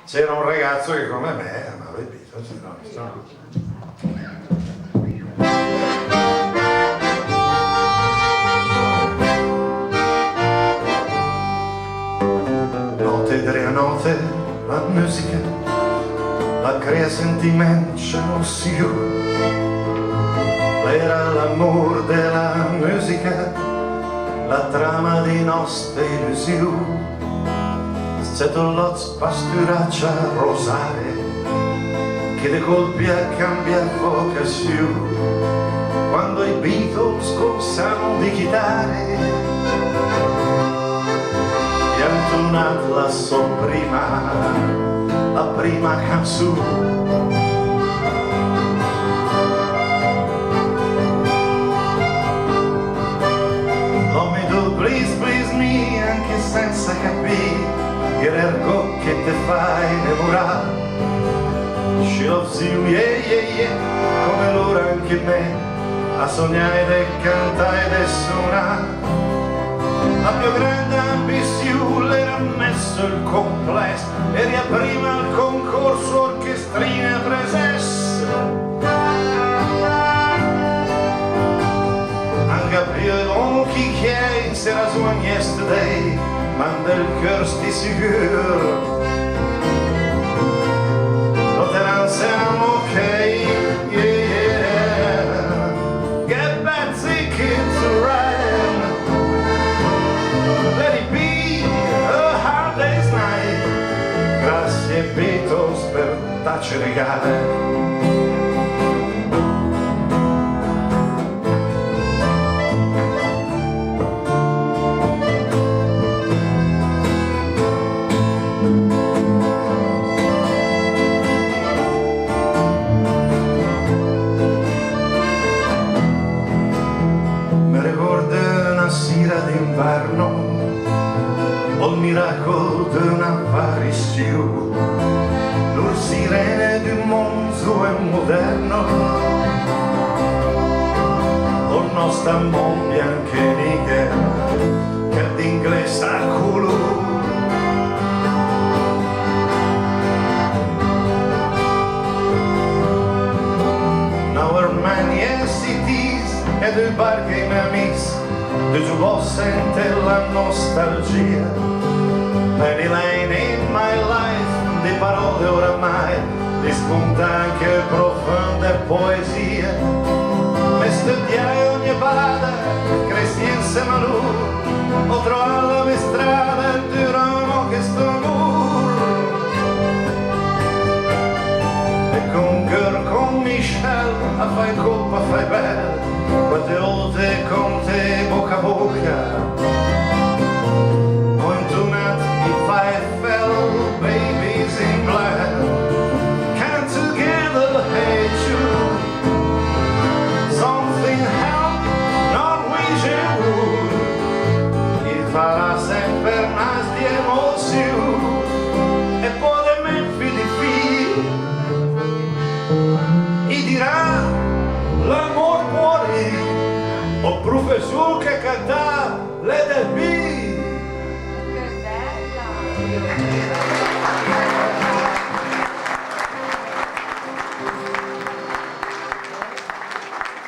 c'era un ragazzo che come me amava i Beatles. Notte della notte, la musica, la crea sentimenti emozioni. Era l'amor della musica, la trama di nostre illusioni. C'è l'ozzo pasturaccia rosare che de colpi cambia vocazione. Quando i Beatles consano di chitarre e han tuonato la sua prima canzone. Please, please me, anche senza capire il ergo che te fai innamorare. She loves you, yeah, yeah, yeah, come loro anche me, a sognare e cantare e suonare. La più grande ambizione era messo il complesso e riapriva il concorso orchestrina presesse. Qui che sera su un yesterday, manda il cœur sti sicuro. L'ottenanza è ok, yeah. Get back tickets to ride. Let it be a hard day's night. Grazie Beatles per darci regali. D'inverno o il miracolo di un'apparizione, l'ur sirene di un mondo moderno o il nostro mondo bianco e nero che d'inglese a culo. Now our many cities e dei bar che mi amici di giù sente la nostalgia. Penny Lane in my life, di parole oramai, di spunta anche profonda poesia. Mi studiai ogni bada, cresci insieme a lui, ho trovato la mia strada e durano che sto muro. E con Girl, con Michelle, a fai colpa, fai bella, quante volte con te boca a bocca ho intonato If I Fell, Babies in Black, Can't Together Hate You, Something Help, Norwegian Wood, il farà sempre nas di emozione e poi le menfi di figli e dirà l'amor muore. O professor che canta Let It Be.